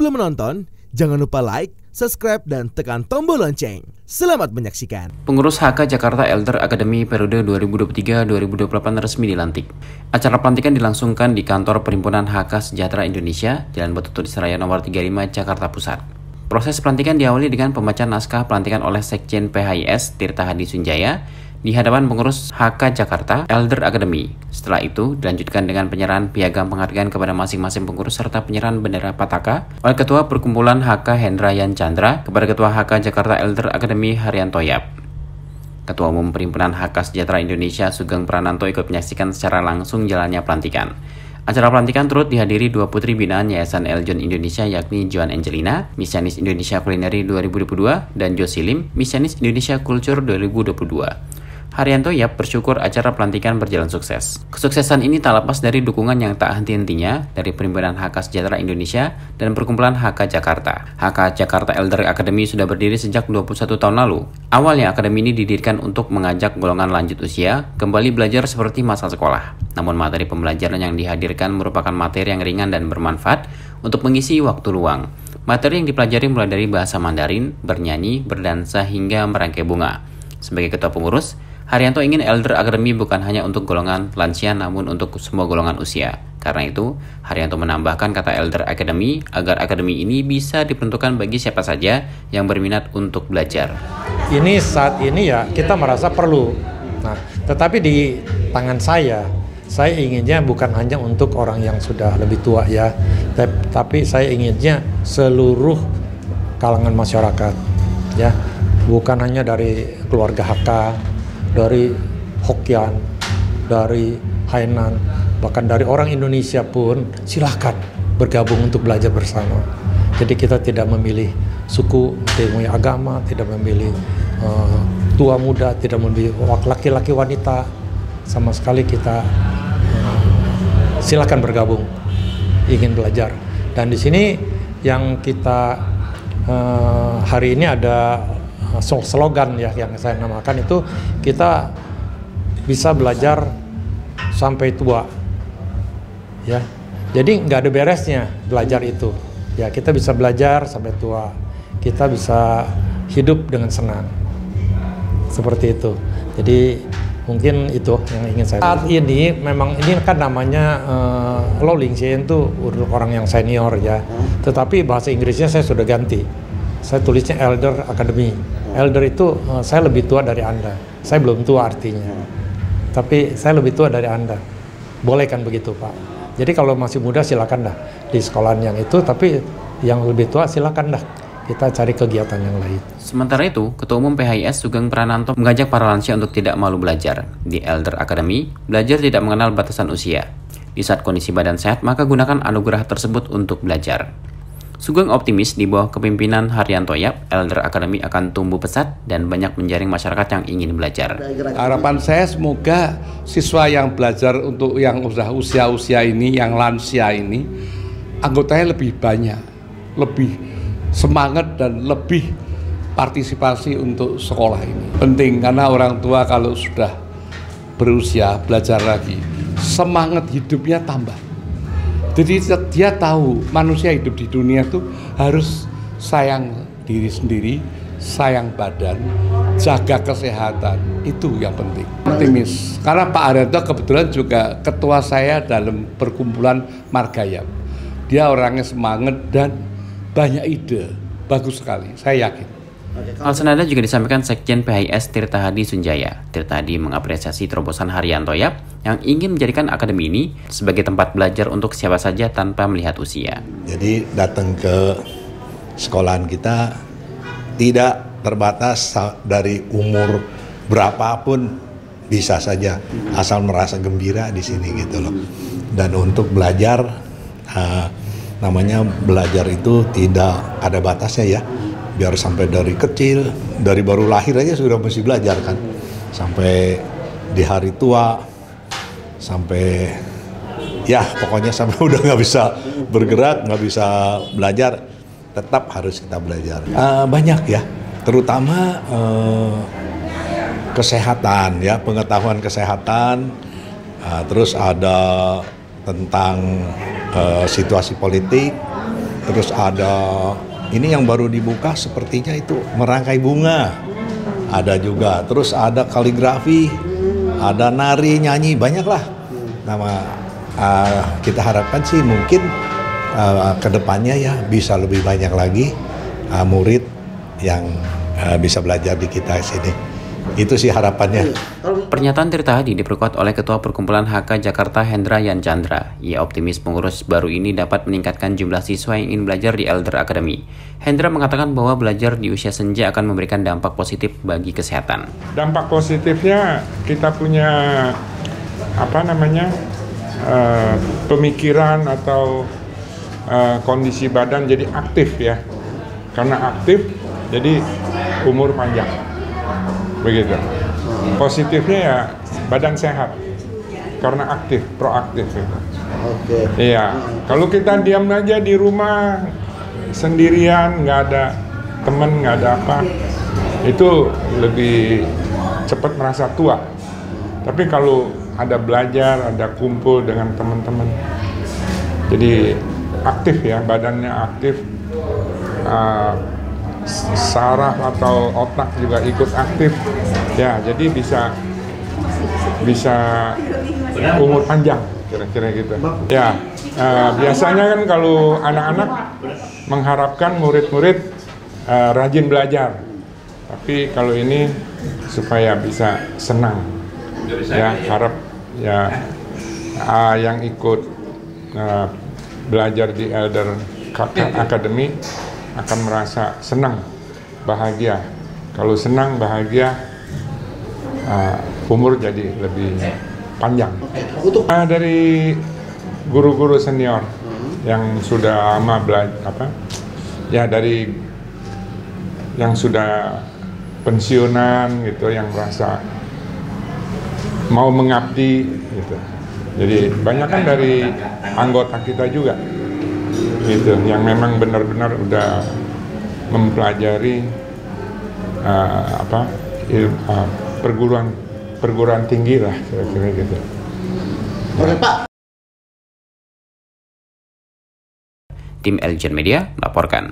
Sebelum menonton, jangan lupa like, subscribe, dan tekan tombol lonceng. Selamat menyaksikan. Pengurus HK Jakarta Elder Academy periode 2023-2028 resmi dilantik. Acara pelantikan dilangsungkan di kantor Perhimpunan HK Sejahtera Indonesia, Jalan Batu Tulis Raya nomor 35, Jakarta Pusat. Proses pelantikan diawali dengan pembacaan naskah pelantikan oleh Sekjen PHIS Tirta Hadi Sunjaya di hadapan pengurus HK Jakarta Elder Academy. Setelah itu dilanjutkan dengan penyerahan piagam penghargaan kepada masing-masing pengurus serta penyerahan bendera Pataka oleh Ketua Perkumpulan HK Hendrayan Chandra kepada Ketua HK Jakarta Elder Academy Haryanto Yap. Ketua Umum Perhimpunan HK Sejahtera Indonesia Sugeng Prananto ikut menyaksikan secara langsung jalannya pelantikan. Acara pelantikan turut dihadiri dua putri binaan Yayasan Eljon Indonesia yakni Joan Angelina, Misianis Indonesia Culinary 2022, dan Josilim, Misianis Indonesia Culture 2022. Haryanto Yap bersyukur acara pelantikan berjalan sukses. Kesuksesan ini tak lepas dari dukungan yang tak henti-hentinya dari Perhimpunan HK Sejahtera Indonesia dan Perkumpulan HK Jakarta. HK Jakarta Elder Academy sudah berdiri sejak 21 tahun lalu. Awalnya akademi ini didirikan untuk mengajak golongan lanjut usia kembali belajar seperti masa sekolah. Namun materi pembelajaran yang dihadirkan merupakan materi yang ringan dan bermanfaat untuk mengisi waktu luang. Materi yang dipelajari mulai dari bahasa Mandarin, bernyanyi, berdansa, hingga merangkai bunga. Sebagai ketua pengurus, Haryanto ingin Elder Academy bukan hanya untuk golongan lansia namun untuk semua golongan usia. Karena itu, Haryanto menambahkan kata Elder Academy agar akademi ini bisa diperuntukkan bagi siapa saja yang berminat untuk belajar. Ini saat ini ya kita merasa perlu. Nah, tetapi di tangan saya inginnya bukan hanya untuk orang yang sudah lebih tua ya, tapi saya inginnya seluruh kalangan masyarakat ya, bukan hanya dari keluarga HK, dari Hokkien, dari Hainan, bahkan dari orang Indonesia pun silahkan bergabung untuk belajar bersama. Jadi kita tidak memilih suku, tidak memilih agama, tidak memilih tua muda, tidak memilih laki-laki wanita, sama sekali kita silahkan bergabung, ingin belajar. Dan di sini yang kita hari ini ada slogan ya yang saya namakan itu kita bisa belajar sampai tua ya, jadi nggak ada beresnya belajar itu ya, kita bisa belajar sampai tua, kita bisa hidup dengan senang seperti itu. Jadi mungkin itu yang ingin saya saat ini. Memang ini kan namanya Lo Ling Sien itu orang yang senior ya, tetapi bahasa Inggrisnya saya sudah ganti. Saya tulisnya Elder Academy. Elder itu saya lebih tua dari Anda. Saya belum tua artinya, tapi saya lebih tua dari Anda. Boleh kan begitu Pak? Jadi kalau masih muda silakan dah di sekolahan yang itu, tapi yang lebih tua silakan dah kita cari kegiatan yang lain. Sementara itu, Ketua Umum PHIS Sugeng Prananto mengajak para lansia untuk tidak malu belajar. Di Elder Academy, belajar tidak mengenal batasan usia. Di saat kondisi badan sehat, maka gunakan anugerah tersebut untuk belajar. Sugeng optimis di bawah kepemimpinan Haryanto Yap, Elder Academy akan tumbuh pesat dan banyak menjaring masyarakat yang ingin belajar. Harapan saya semoga siswa yang belajar untuk yang udah usia-usia ini, yang lansia ini, anggotanya lebih banyak, lebih semangat dan lebih partisipasi untuk sekolah ini. Penting karena orang tua kalau sudah berusia belajar lagi, semangat hidupnya tambah. Jadi dia tahu manusia hidup di dunia itu harus sayang diri sendiri, sayang badan, jaga kesehatan, itu yang penting. Optimis, karena Pak Haryanto kebetulan juga ketua saya dalam perkumpulan Margayap. Dia orangnya semangat dan banyak ide, bagus sekali, saya yakin. Hal senada juga disampaikan Sekjen PHIS Tirta Hadi Sunjaya. Tirta Hadi mengapresiasi terobosan Haryanto Yap yang ingin menjadikan akademi ini sebagai tempat belajar untuk siapa saja tanpa melihat usia. Jadi datang ke sekolahan kita tidak terbatas dari umur berapapun, bisa saja asal merasa gembira di sini gitu loh. Dan untuk belajar, namanya belajar itu tidak ada batasnya ya. Biar sampai dari kecil, dari baru lahir aja sudah mesti belajar kan, sampai di hari tua, sampai ya pokoknya sampai udah nggak bisa bergerak, nggak bisa belajar, tetap harus kita belajar. Banyak ya, terutama kesehatan ya, pengetahuan kesehatan, terus ada tentang situasi politik, terus ada ini yang baru dibuka sepertinya itu merangkai bunga, ada juga, terus ada kaligrafi, ada nari, nyanyi, banyak lah. Kita harapkan sih mungkin kedepannya ya bisa lebih banyak lagi murid yang bisa belajar di kita sini. Itu sih harapannya. Pernyataan Tirta Hadi diperkuat oleh Ketua Perkumpulan HK Jakarta Hendra Yan Chandra. Ia optimis pengurus baru ini dapat meningkatkan jumlah siswa yang ingin belajar di Elder Academy. Hendra mengatakan bahwa belajar di usia senja akan memberikan dampak positif bagi kesehatan. Dampak positifnya kita punya pemikiran atau kondisi badan jadi aktif ya. Karena aktif jadi umur panjang. Begitu. Positifnya ya badan sehat karena aktif, proaktif gitu. Oke. Iya. Kalau kita diam aja di rumah sendirian, nggak ada teman, nggak ada apa, itu lebih cepat merasa tua. Tapi kalau ada belajar, ada kumpul dengan teman-teman, jadi aktif ya, badannya aktif. Saraf atau otak juga ikut aktif ya, jadi bisa umur panjang kira-kira gitu ya. Biasanya kan kalau anak-anak mengharapkan murid-murid rajin belajar, tapi kalau ini supaya bisa senang ya, harap ya yang ikut belajar di Elder Academy akan merasa senang, bahagia. Kalau senang, bahagia, umur jadi lebih panjang. Dari guru-guru senior yang sudah lama belajar, ya dari yang sudah pensiunan gitu, yang merasa mau mengabdi gitu. Jadi banyak kan dari anggota kita juga. Gitu, yang memang benar-benar udah mempelajari perguruan tinggi lah kira-kira gitu. Tim Elgen Media melaporkan.